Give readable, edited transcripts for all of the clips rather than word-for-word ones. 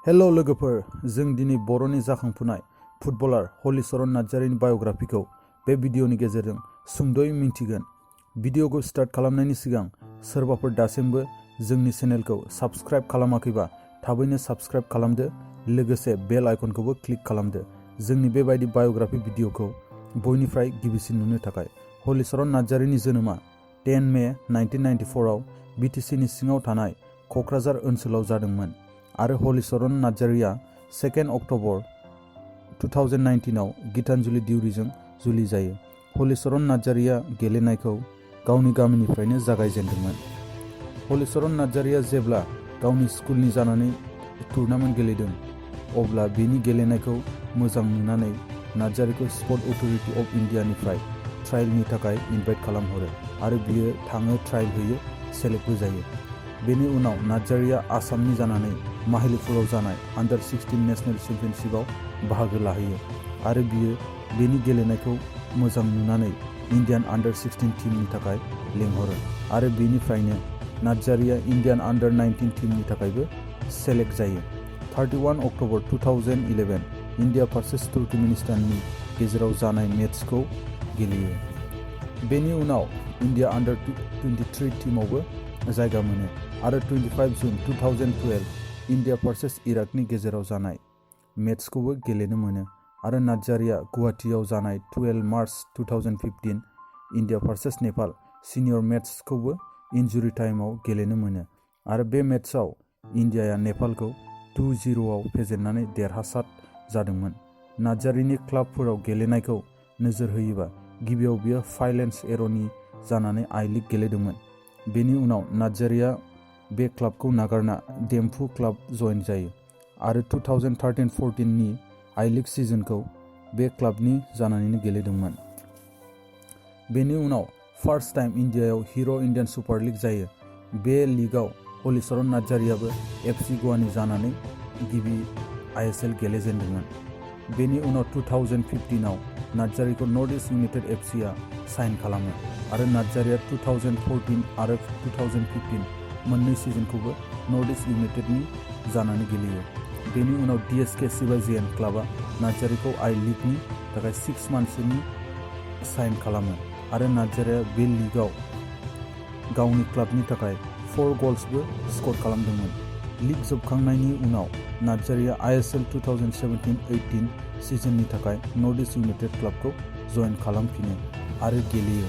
Hello लोगोफोर, जों दिनै बर'नि जाखांफुनाय फुटबलार हलिचरन नार्जारीनि बायोग्राफिखौ बे भिडिअनि गेजेरजों सुंद'यै मिन्थिगोन। भिडिअखौ स्टार्ट खालामनायनि सिगां सोरबाफोर दासिमबो जोंनि चेनेलखौ साबस्क्राइब खालामाखैबा थाबैनो साबस्क्राइब खालामदो, लोगोसे बेल आइकनखौबो क्लिक खालामदो जोंनि बेबायदि बायोग्राफि भिडिअखौ बयनिफ्राय गिबिसिन नुनो थाखाय। हलिचरन नार्जारीनि जोनोमा 10 मे 1994 आव बिटिसिनि सिङाव थानाय क'क्राझार ओनसोलाव जादोंमोन आरो हलिचरन नार्जारीया 2 अक्ट'बर 2019 आव गीतांजलि दिउरिजों जुलि जायो। हलिचरन नार्जारीया गेलेनायखौ गावनि गामिनिफ्रायनो जागायजेनदोंमोन। हलिचरन नार्जारीया जेब्ला गावनि स्कुलनि जानानै टुर्नामेन्ट गेलेदों, अब्ला बेनि गेलेनायखौ मोजां नुनानै नार्जारीखौ स्पर्ट अथ'रिटि अफ इन्डियानिफ्राय ट्रायलनि थाखाय इनभाइट खालामहरो आरो बियो थाङो, ट्रायल होयो, सेलेक्टबो जायो। बेनि उनाव नार्जारीया आसामनि जानानै माहिलिपुराव जानाय अंडर-16 नेशनेल चेम्पियनशिपआव बाहागो लाहैयो आरो बियो बेनि गेलेनायखौ मोजां नुनानै इन्डियान अंडर-16 टीमनि थाखाय लेंहरो आरो बेनिफ्रायनो नार्जारीया इन्डियान अंडर-19 टीमनि थाखायबो सेलेक्ट जायो। 31 अक्ट'बर 2011 इन्डिया भार्सेस तुर्कमेनिस्ताननि गेजेराव जानाय मेचखौ गेलेयो। बेनि उनाव इन्डिया अंडर-23 टीमआवबो जायगा मोनो आरो 25 जुन 2012 इन्डिया भार्सेस इराकनि गेजेराव जानाय मेचखौबो गेलेनो मोनो आरो नार्जारीया गुवाहाटीआव जानाय 12 मार्च 2015 इन्डिया भार्सेस नेपाल सिनियर मेचखौबो इन्जुरि टाइमआव गेलेनो मोनो आरो बे मेचआव इन्डियाया नेपालखौ 2-0 आव फेजेननानै देरहासार जादोंमोन। नार्जारीनि क्लाबफोराव गेलेनायखौ नोजोर होयोबा गिबियाव बियो फाइलेन्स एर'नि जानानै आई लीग गेलेदोंमोन। बेनि उनाव नार्जारीया बे क्लाबखौ नागारना देम्फु क्लाब जइन जायो आरो 2013-14 नि आई लीग सिजनखौ बे क्लाबनि जानानैनो गेलेदोंमोन। बेनि उनाव फार्स्ट टाइम इन्डियायाव हिर' इन्डियान सुपार लीग जायो। बे लीगआव हलिचरन नार्जारीयाबो एफसि गवानि जानानै गिबि आईएसएल गेलेजेनदोंमोन। बेनि उनाव 2015 आव नार्जारीखौ नर्थ इस्ट इउनाइटेड एफसिआ साइन खालामो आरो नार्जारीया 2014 आरो 2015 मोननै सिजनखौबो नर्थ इस्ट इउनाइटेडनि जानानै गेलेयो। बेनि उनाव डिएसके शिवाजिएन क्लाबा नार्जारीखौ आई लीगनि थाखाय 6 मान्थसोनि साइन खालामो आरो नार्जारीया बे लीगआव गावनि क्लाबनि थाखाय 4 गल्सबो स्कर खालामदोंमन। लीग जोबखांनायनि उनाव नार्जारीया आईएसएल 2017-18 सिजननि थाखाय नर्थ इस्ट इउनाइटेड क्लाबखौ जइन खालामफिनो आरो गेलेयो।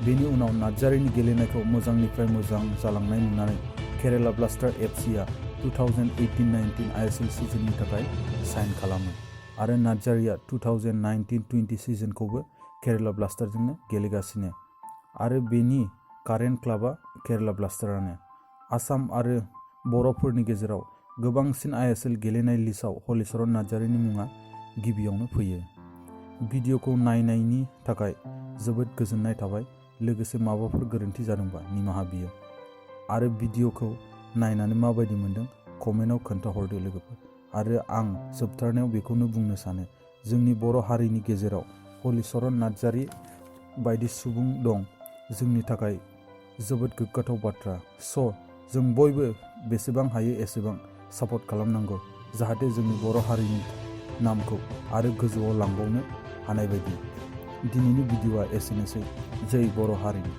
बेनि उनाव नार्जारीनि गेलेनायखौ मोजांनिफ्राय मोजां जालांनाय नुनानै केराला ब्लास्टार एफसिआ 2018-19 आईएसएल सिजननि थाखाय साइन खालामो आरो नार्जारीया 2019-20 सिजनखौबो केराला ब्लास्टारजोंनो गेलेगासिनो आरो बेनि कारेन्ट क्लाबा केराला ब्लास्टारानो। आसाम आरो बर'फोरनि गेजेराव गोबांसिन आईएसएल गेलेनाय लिस्टआव हलिचरन नार्जारीनि मुङा गिबियावनो फैयो। भिडिअखौ नायनायनि थाखाय जोबोद गोजोननाय थाबाय, लोगोसे माबाफोर गोरोन्थि जादोंबा निमाहा बियो आरो भिडिअखौ नायनानै माबायदि मोनदों कमेन्टआव खोन्थाहरदो लोगोफोर। आरो आं जोबथारनायाव बेखौनो बुंनो सानो, जोंनि बर' हारिनि गेजेराव हलिचरन नार्जारी बायदि सुबुं दं, जोंनि थाखाय जोबोद गोग्गाथाव बाथ्रा। जों बयबो बेसेबां हायो एसेबां सापर्ट खालामनांगौ, जाहाथे जोंनि बर' हारिनि नामखौ आरो गोजौआव लांबावनो हानाय बायदि। दिनैनि भिडिअआ एसेनोसै। जै बर' हारिनि।